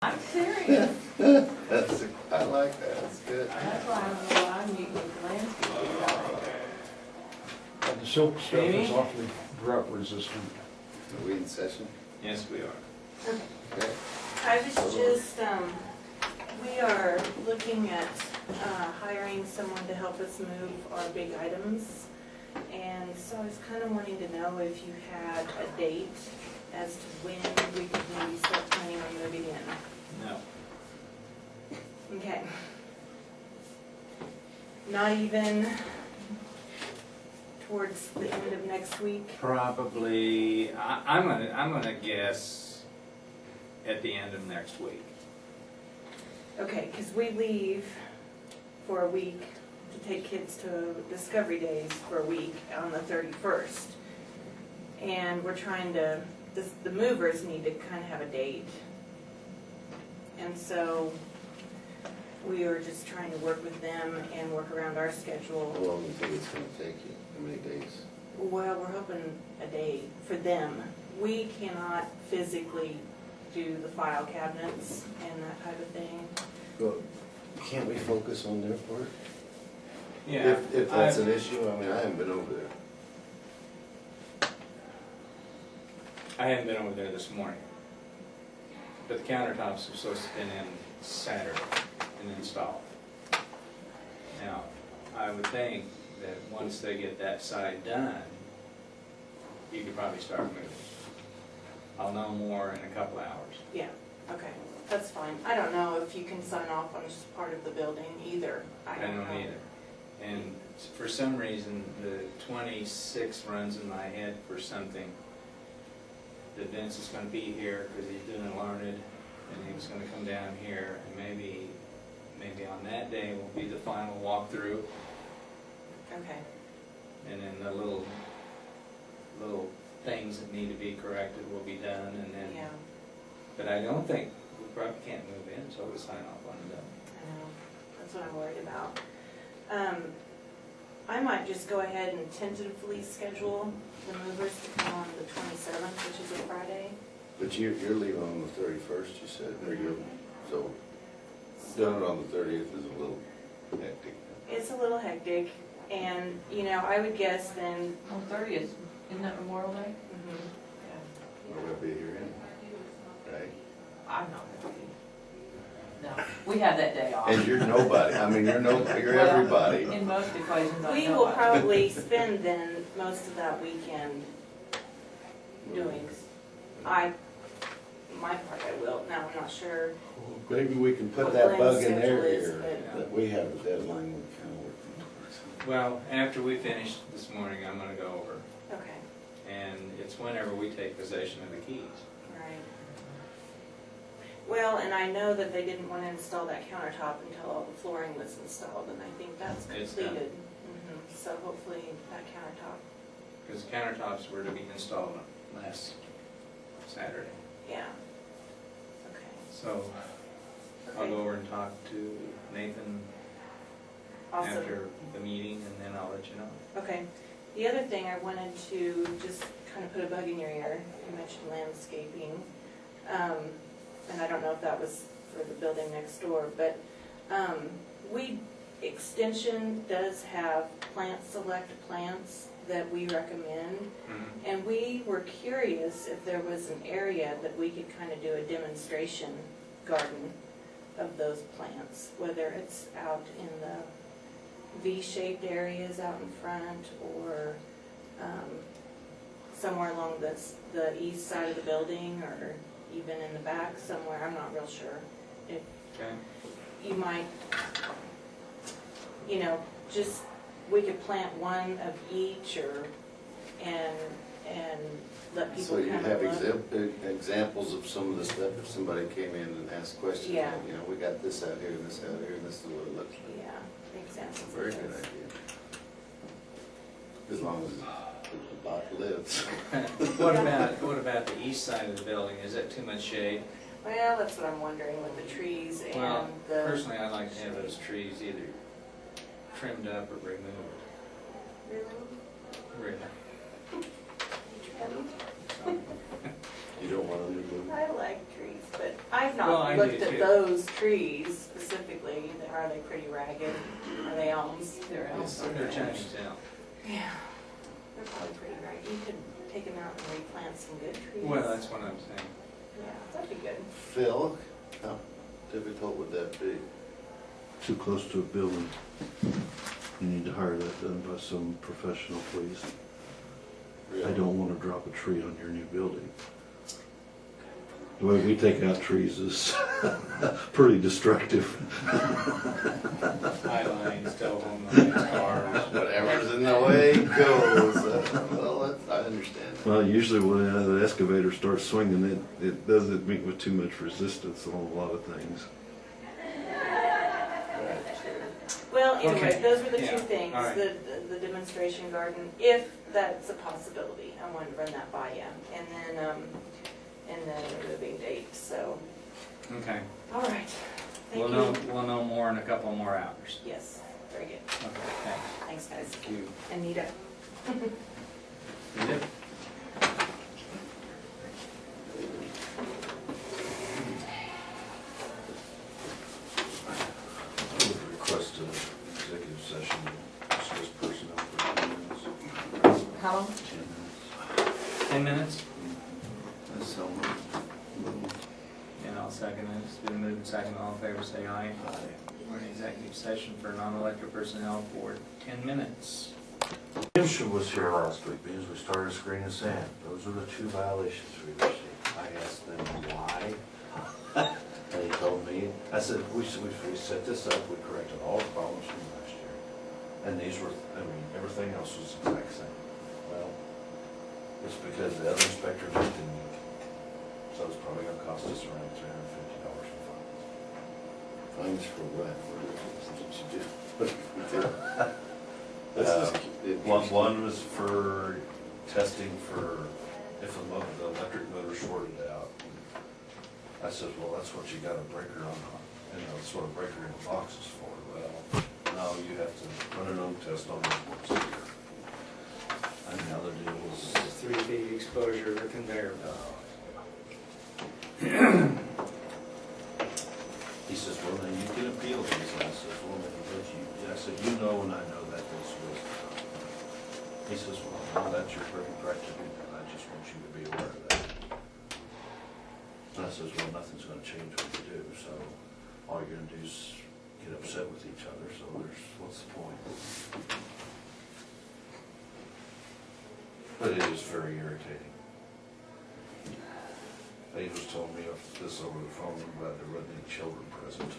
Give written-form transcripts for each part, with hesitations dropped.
I'm serious. I like that, that's good. That's why I don't know why I'm meeting with the landscape guy. The silk stuff Amy? is awfully drought resistant. Are we in session? Yes, we are. Okay. I was just, we are looking at hiring someone to help us move our big items. And so I was kind of wanting to know if you had a date as to when we could maybe start planning on moving in. No. Okay. Not even towards the end of next week? Probably, I'm gonna guess at the end of next week. Okay, because we leave for a week to take kids to Discovery Days for a week on the 31st. And we're trying to, the movers need to kind of have a date. And so we were just trying to work with them and work around our How schedule. long do you think it's gonna take you? How many days? Well, we're hoping a day for them. We cannot physically do the file cabinets and that type of thing. Well, can't we focus on their part? Yeah. If that's an issue, I mean, I haven't been over there. I haven't been over there this morning. But the countertops are supposed to have been in Saturday and installed. Now, I would think that once they get that side done, you could probably start moving. I'll know more in a couple hours. Yeah, okay, that's fine. I don't know if you can sign off on this part of the building either. I don't either. And for some reason, the 26th runs in my head for something. That Vince is gonna be here because he's doing Larned, and he was gonna come down here, and maybe on that day will be the final walkthrough, Okay, and then the little things that need to be corrected will be done, and then, yeah, but I don't think, we probably can't move in until we sign off on it. I know, that's what I'm worried about. I might just go ahead and tentatively schedule the movers to come on the 27th, which is a Friday. But you're leaving on the 31st, you said, or you're, so doing it on the 30th is a little hectic. It's a little hectic, and, you know, I would guess then, On 30th, isn't that Memorial Day? We're gonna be here in, right? I'm not gonna be. No, we have that day off. And you're nobody, I mean, you're Well, everybody. In most equations, I'm we nobody. will probably spend then most of that weekend doing, my part I will, now I'm not sure. Maybe we can put What that bug Glenn's in their schedule is, ear, but- that we have a deadline we're kind of working towards. Well, after we finish this morning, I'm gonna go over, Okay, and it's whenever we take possession of the keys. right. Well, and I know that they didn't want to install that countertop until all the flooring was installed, and I think that's It's done. completed. So hopefully that countertop, Because countertops were to be installed last Saturday. yeah. Okay. So I'll go over and talk to Nathan Awesome. after the meeting, and then I'll let you know. Okay. The other thing I wanted to just kind of put a bug in your ear, you mentioned landscaping. And I don't know if that was for the building next door, but Extension does have plant select plants that we recommend. And we were curious if there was an area that we could kind of do a demonstration garden of those plants, whether it's out in the V-shaped areas out in front or somewhere along the east side of the building or even in the back somewhere. I'm not real sure. If Okay. you might, you know, just, we could plant one of each and let people So you kind have of look. examples of some of the stuff, if somebody came in and asked questions, Yeah. you know, we got this out here and this out here, and this is what it looks like. Yeah, examples of Very good those. idea. As long as the lot lives. What about the east side of the building? Is that too much shade? Well, that's what I'm wondering with the trees and Well, the. personally, I'd like to have those trees either trimmed up or removed. Really? Really. Trim? So, You don't want them to move? I like trees, but I've Well, I not do looked at too. those trees specifically. Are they pretty ragged? Are they elms? They're elms. They're Chinese now. Yeah. They're probably pretty ragged. You could take them out and replant some good trees. Well, that's what I'm saying. Yeah, that'd be good. Phil, how difficult would that be? Too close to a building. You need to hire that done by some professional, please. I don't want to drop a tree on your new building. The way we take out trees is pretty destructive. High lines, telephone lines, cars. Whatever's in the way goes. Well, I understand that. Well, usually when the excavator starts swinging, it doesn't meet with too much resistance on a lot of things. Right, Well, anyway, Okay. those were the Yeah. two things, All right. the demonstration garden, if that's a possibility. I wanted to run that by you. And then the moving date, so, Okay. all right. We'll Thank you. know more in a couple more hours. Yes, very good. Okay, thanks. Thanks, guys. Thank you. Anita. Yep. I would request an executive session to discuss personnel for 10 minutes. How long? 10 minutes. 10 minutes? That's so much. And I'll second it. It's been moved and seconded. All in favor, say aye. We're in executive session for non-elected personnel for 10 minutes. Commissioner was here last week because we started screening sand. Those are the 2 violations we received. I asked them why. And he told me, I said, we set this up, we corrected all the problems from last year. And these were, everything else was the exact same. Well, it's because the other inspector didn't meet. So it's probably gonna cost us around $350 for fines. Fines for what? What did you do? What did we do? This is interesting. One was for testing for if the electric motor shorted out. I said, well, that's what you got a breaker on, that's what a breaker in the box is for. Well, no, you have to run an own test on this one. And the other deal was, 3 feet exposure to conveyor belt. he says, well, then you can appeal these. And I said, well, then, I said, you know and I know that this was done. He says, well, no, that's your perfect right to do that. I just want you to be aware of that. And I says, well, nothing's gonna change what you do, so all you're gonna do is get upset with each other, so what's the point? But it is very irritating. He was telling me this over the phone, I'm glad there wasn't any children present.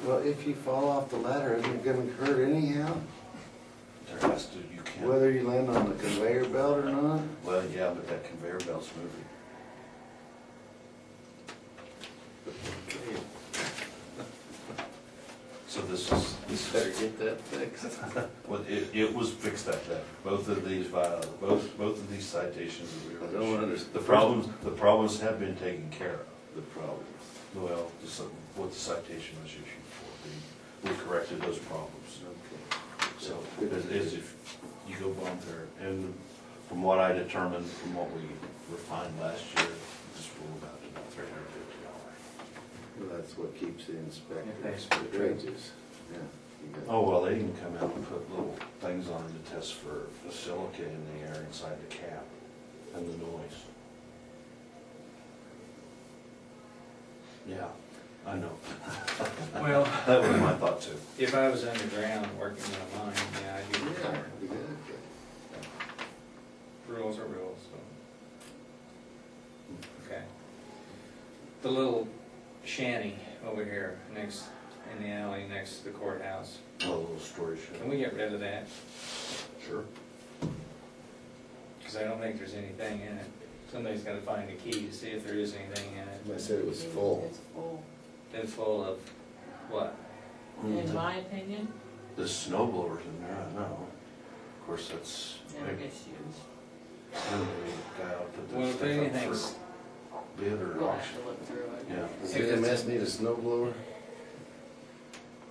Well, if you fall off the ladder, isn't it gonna hurt anyhow? There has to, you can't. Whether you land on the conveyor belt or not? Well, yeah, but that conveyor belt's moving. So this Better is, get that fixed. well, it was fixed that day. Both of these citations that we I were don't issued. understand. The problems have been taken care of. The problem. Well, what the citation was issued for, we corrected those problems. Okay. So, as if you go on there, and from what I determined, from what we refined last year, this ruled out to about $350. Well, that's what keeps the inspector. It pays for the trade. wages. Yeah. you got- Oh, well, they even come out and put little things on it to test for the silica in the air inside the cap and the noise. Yeah, I know. Well, That was my thought too. if I was underground working in a mine, yeah, I'd be Yeah, concerned. exactly. Rules are rules, so. Okay. The little shanty over here next, in the alley next to the courthouse, A little storage can shed. we get rid of that? Sure. Because I don't think there's anything in it. Somebody's gotta find a key to see if there is anything in it. I said it was full. It's full, It's full of what? in my opinion, The snow blowers in there, I know. Of course, that's never big. gets used. And the guy out put Well, this if stuff up anything's, for bid or We'll have auction. to look through it. Yeah. Does If it's- EMS need a snow blower?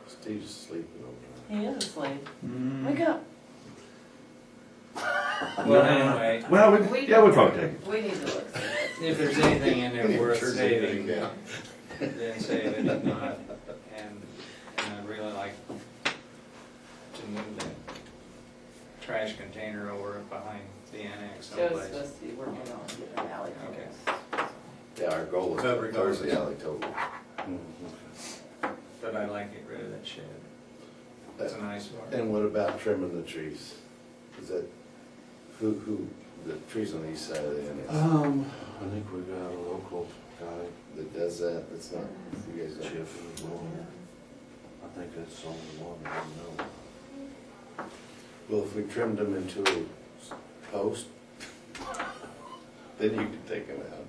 Steve's sleeping over He is a slave. Mm. Wake up. well, anyway, Well, We- yeah, we'd probably take it. We need to look through it. if there's anything in there worth Turns saving, everything down. then save it, if not, and I'd really like to move that trash container over behind the annex Joe's someplace. supposed to be working on getting an alley for Okay. us. Yeah, our goal is But to close the regardless. alley total. But I'd like to get rid of that shed. That's an eyesore. And what about trimming the trees? Is that, who, the trees on the east side of the annex? I think we got a local guy, That does that, it's not, you guys don't. Chief, I think that's the only one I know. Well, if we trimmed them into a post, then you could take them out.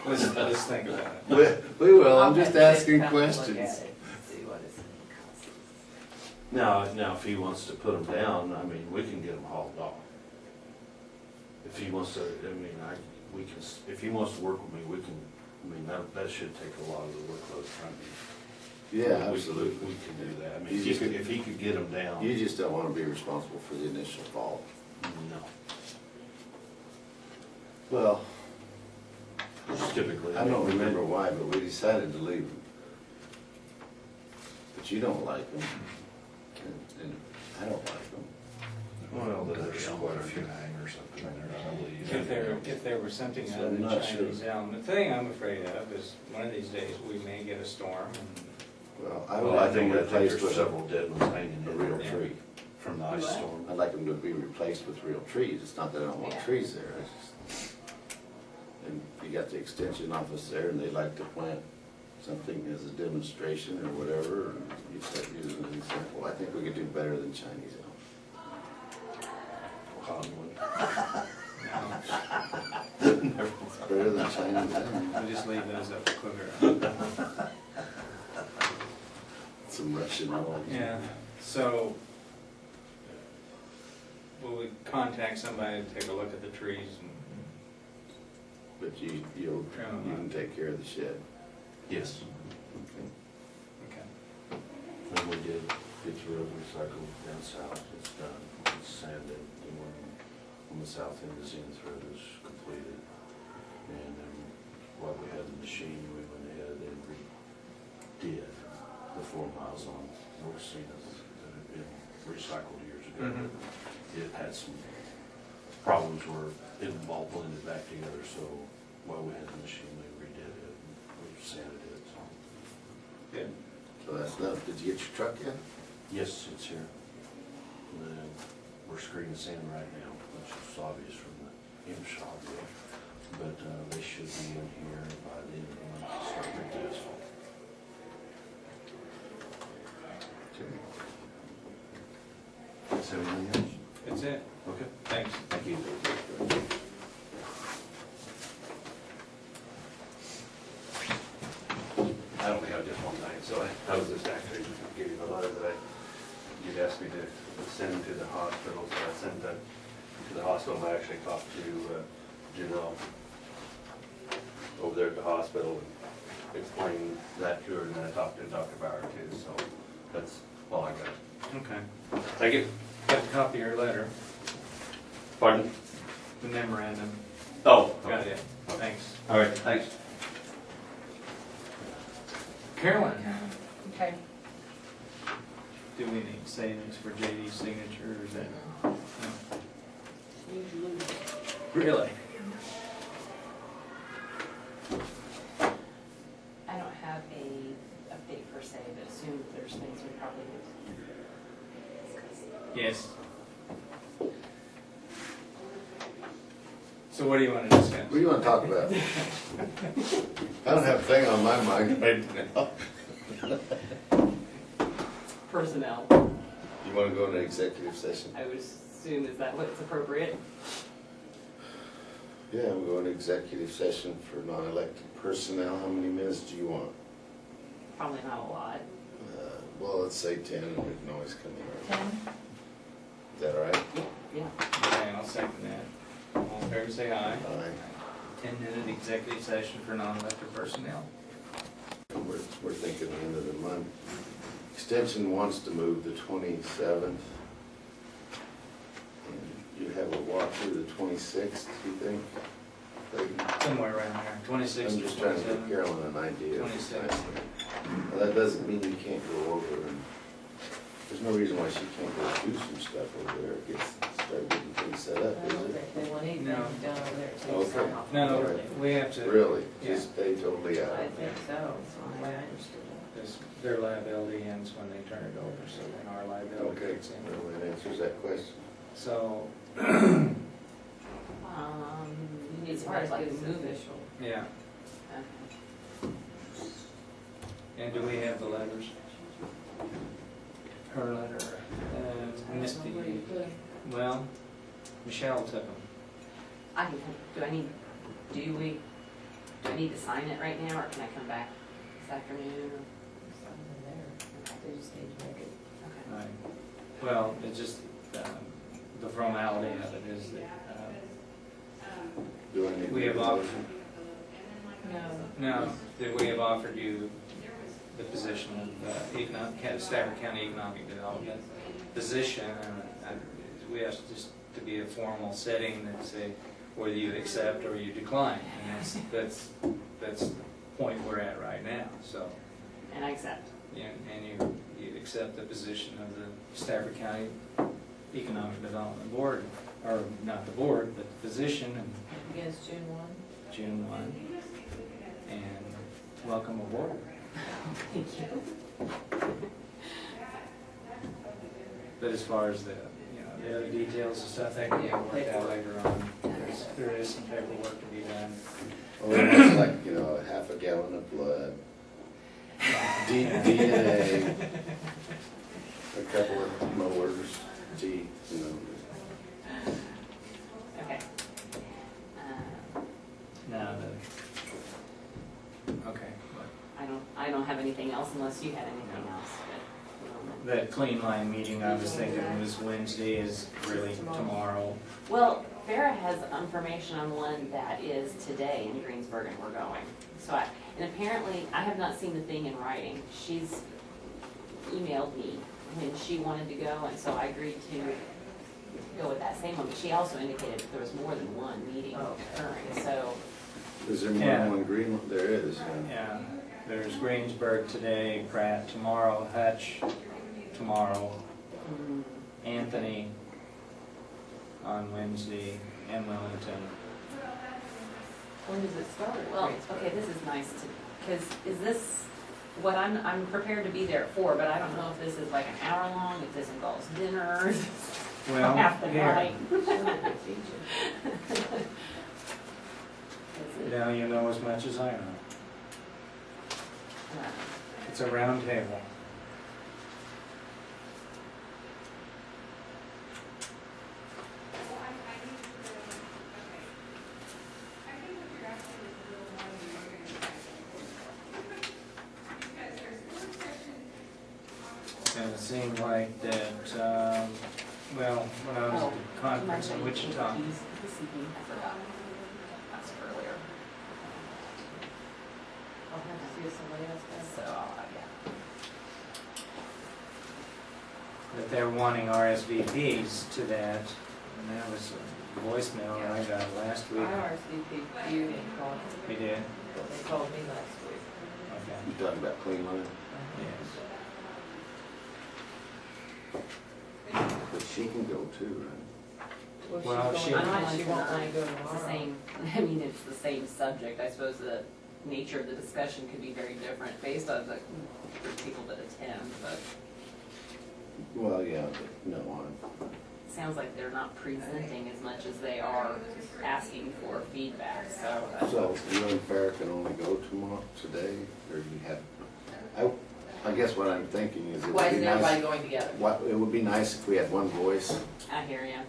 Let's think about it. We will, I'm I'll just have asking Jake come look at questions. it, see what it's gonna cost. Now, if he wants to put them down, I mean, we can get them hauled off. If he wants to, I mean, we can, if he wants to work with me, we can, I mean, that should take a lot of the workload from me. Yeah, We absolutely. can do that. I mean, You just- if he could get them down. You just don't wanna be responsible for the initial fall. No. Well, Typically. I don't remember why, but we decided to leave them. But you don't like them, and I don't like them. Well, there's quite a few hangers up in there, I believe. If there was something So other I'm than not sure. Chinese elm, the thing I'm afraid of is one of these days we may get a storm and Well, I would Well, I like them think replaced there's with several dead ones hanging a in real there tree. from the ice storm. I'd like them to be replaced with real trees, it's not that I don't want Yeah. trees there, it's just, and you got the extension office there, and they like to plant something as a demonstration or whatever, and you start using an example, I think we could do better than Chinese elm. Cottonwood. Better than Chinese elm, we'll just leave those up to quiver. some Russian elm. Yeah, so will we contact somebody to take a look at the trees and But you Trim 'em can take care of the shed. Yes, okay. and we did get the road recycled down south, it's done, it's sanded, the one on the south end, the Zen thread is completed. And then while we had the machine, we went ahead and redid the 4 miles on North Zenith that had been recycled years ago. Mhm. It had some problems where it all blended back together, so while we had the machine, we redid it, and we sanded it, so. Good. So that's enough, did you get your truck yet? Yes, it's here. And then we're screening sand right now, which is obvious from the shop. But they should be in here by the end of the month to start making asphalt. That's everything else? That's it. Okay. Thanks. Thank you. I only have just one thing, so I was just actually giving you the letter that you'd asked me to send to the hospital, so I sent that to the hospital. I actually talked to Janelle over there at the hospital and explained that to her, and then I talked to Dr. Bauer too, so that's all I got. Okay. Thank you. Got a copy of your letter, Pardon? the memorandum. Oh, Got it. Thanks. all right, thanks. Carolyn, Okay. do we need to say this for JD's signature, or is that? No? Usually. Really? I don't have a update per se, but assume that there's things we probably discuss. Yes. So what do you want to discuss? What do you wanna talk about? I don't have a thing on my mind right now. Personnel, You wanna go into executive session? I would assume, is that what's appropriate? Yeah, we'll go into executive session for non-elected personnel. How many minutes do you want? Probably not a lot. Well, let's say 10, and we can always come in. 10? Is that all right? Yeah. Okay, I'll second that. All in favor, say aye. Aye. 10-minute executive session for non-elected personnel. We're thinking the end of the month. Extension wants to move the 27th. to the 26th, you think? Like, Somewhere around there, 26 I'm or just trying to give 27. Carolyn an idea. 26. Well, that doesn't mean you can't go over and, there's no reason why she can't go do some stuff over there, start getting things set I up, is don't it? think they want anything No. done over there till you Okay. sign off. No, Alright. we have to, Really? Yeah. Just stay totally out? I think so, that's the way I understood it. because their liability ends when they turn it over, so then our liability Okay, kicks in. well, that answers that question. So, You need As to far as like getting move it. official. yeah, Okay. and do we have the letters? Her letter, Misty, Where you put 'em. well, Michelle took them. I can, do I need to sign it right now, or can I come back this afternoon? Something there. They just need to make it. Okay. Right. Well, it's just, the formality of it is that, Do I need? we to have make a offered, motion? no, that we have offered you the position of Stafford County Economic Development position, and we ask just to be a formal setting that say whether you accept or you decline, and that's the point we're at right now, so. And I accept. And you accept the position of the Stafford County Economic Development Board, or not the board, but the position, and Against June 1? June 1, and welcome aboard. Thank you. But as far as the other details and stuff, that can get worked out later on. There is some paperwork to be done. Well, it's like, a half a gallon of blood, DNA, a couple of mowers, teeth, Okay. Now, okay, I don't have anything else unless you had anything else, but. that clean line meeting I was thinking was Wednesday is really tomorrow. Well, Farrah has information on one that is today in Greensburg, and we're going. And apparently, I have not seen the thing in writing. She's emailed me when she wanted to go, and so I agreed to go with that same one. But she also indicated that there was more than one meeting occurring, so. Is there more than one green? There is, yeah. Yeah, there's Greensburg today, Pratt tomorrow, Hutch tomorrow, Anthony on Wednesday, and Wellington. When does it start? Well, okay, this is nice because is this what I'm prepared to be there at 4, but I don't know if this is like an hour long, if this involves dinner, Well, half the here, night. now you know as much as I know. It's a round table. And it seemed like that, when I was at the conference in Wichita, This evening, I forgot. That's earlier. I'll have to see if somebody else does. So, yeah. that they're wanting RSVPs to that, and that was a voicemail that I got last I week. RSVP'd you and called, We did? they called me last week. Okay. You talking about clean line? Yes. But she can go too, right? Well, she's she- going, I'm she not won't sure. want to go It's the tomorrow. same, I mean, it's the same subject. I suppose the nature of the discussion could be very different based on the people that attend, but Well, yeah, but no, it sounds like they're not presenting as much as they are asking for feedback, so. So you and Farrah can only go tomorrow, today, or you have, I guess what I'm thinking is it Why would be isn't everybody nice. going together? It would be nice if we had one voice, I hear you.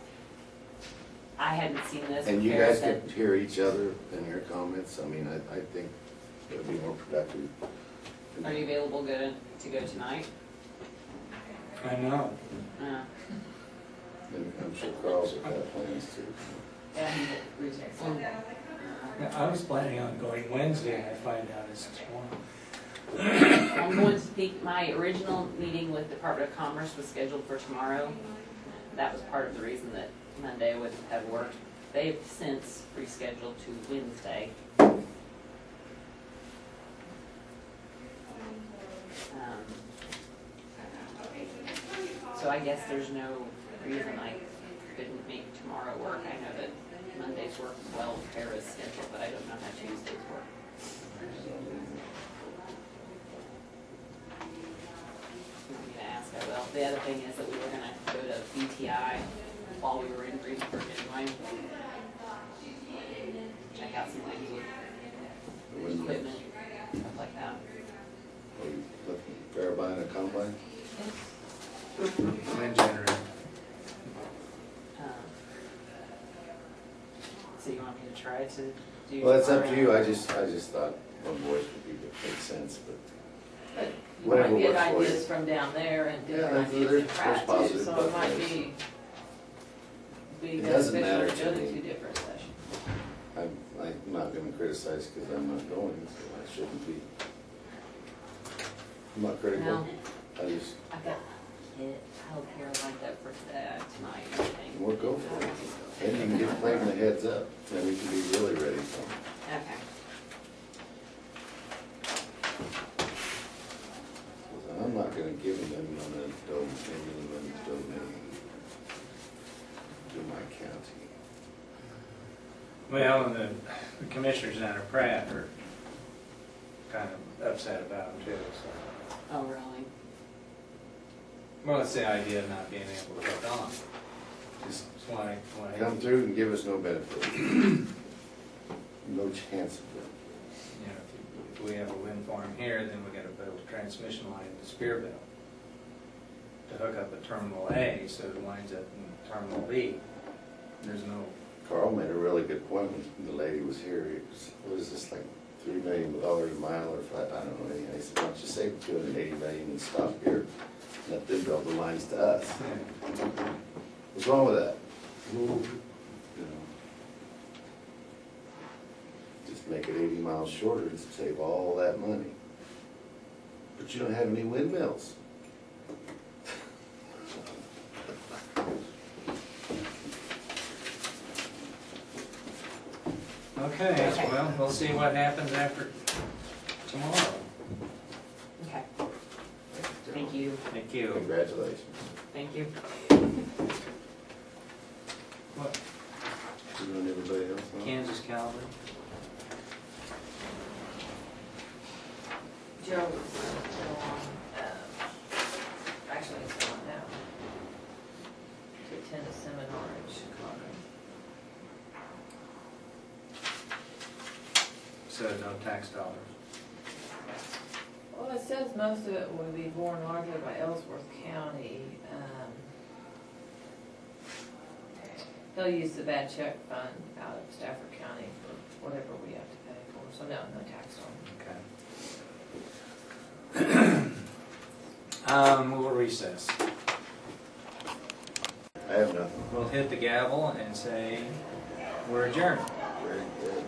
I hadn't seen this. and you Farrah guys said- could hear each other and your comments. I mean, I think it would be more productive. Are you available to go tonight? I know. And I'm sure Carl's got plans too. Yeah, he did retext me. I was planning on going Wednesday, and I find out it's tomorrow. I'm going to speak, my original meeting with Department of Commerce was scheduled for tomorrow. That was part of the reason that Monday wouldn't have worked. they've since rescheduled to Wednesday. So I guess there's no reason I couldn't make tomorrow work. I know that Mondays work well with Kara's schedule, but I don't know how Tuesdays work. You want me to ask? I will. The other thing is that we were gonna go to BTI while we were in Greensburg anyway. Check out some things with equipment, stuff like that. Are you looking fair buying a combine? Wind generator. So you want me to try to do? Well, it's up to you. tomorrow? I just thought one voice would make sense, but But you whatever might get works for you. ideas from down there and Yeah, different there's- ideas there's in Pratt too, positive so it both might ways. be It doesn't beneficial matter to to go to me. two different sessions. I'm not gonna criticize because I'm not going, so I shouldn't be. I'm not critical. No. I just, I've got kid childcare lined up for tonight and everything. we'll go for it. And you can get playing the heads up, then we can be really ready for it. Okay. I'm not gonna give them eminent domain to my county. Well, and the commissioners down at Pratt are kind of upset about them too, so. Oh, really? Well, it's the idea of not being able to hook on. Just why. Come through and give us no benefit. No chance of it. You know, if we have a wind farm here, then we gotta build a transmission line to Spearville to hook up at Terminal A, so it winds up in Terminal B. There's no, Carl made a really good point when the lady was here. It was, what is this, like $3 million a mile or flat? I don't know anything. I said, why don't you save $280 million and stop here? Let them build the lines to us. What's wrong with that? You know, just make it 80 miles shorter and save all that money. But you don't have any windmills. okay, well, we'll see what happens after tomorrow. Okay. Thank you. Thank you. Congratulations. Thank you. What, You and everybody else know? Kansas Calvary? Joe was still on, actually it's still on now, to attend a seminar in Chicago. So no tax dollars. Well, it says most of it will be borne largely by Ellsworth County. He'll use the bad check fund out of Stafford County for whatever we have to pay for, so no tax on. Okay. We'll recess. I have nothing. We'll hit the gavel and say we're adjourned. Very good.